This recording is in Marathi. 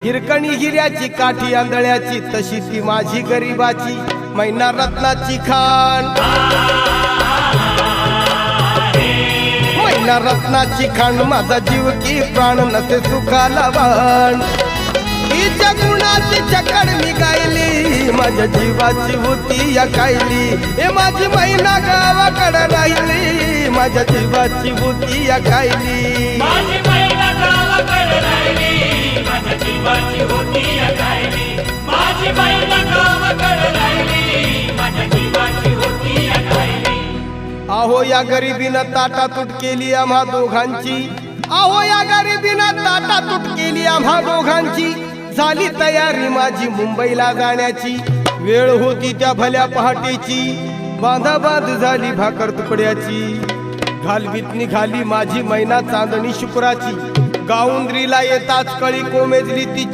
हिरकणी हिऱ्याची काठी आंधळ्याची तशी ती माझी गरिबाची मैना रत्नाची खान मैना रत्नाची खान माझा जीव की प्राण नसे सुखाला वाण तिच्या गुणाची चकड मी गायली माझ्या जीवाची होती या कायली हे माझी मैना गावाकडे राहिली माझ्या जीवाची होती या कायली माझी मैना गावाकडे राहिली माझ्या जीवाची होती या कायली माझी मैना गावाकडे राहिली माझ्या जीवाची होती या कायली आहो या गरिबीनं ताटातूट केली आम्हा दोघांची आहो या गरिबीनं ताटातूट केली आम्हा दोघांची झाली तयारी माझी मुंबईला जाण्याची वेळ होती त्या भल्या पहाटेची बांधाबांध झाली भाकर तुकड्याची घालवीत निघाली माझी मैना चांदणी शुक्राची गाऊंद्रीला येताच कळी कोमेजली तिच्या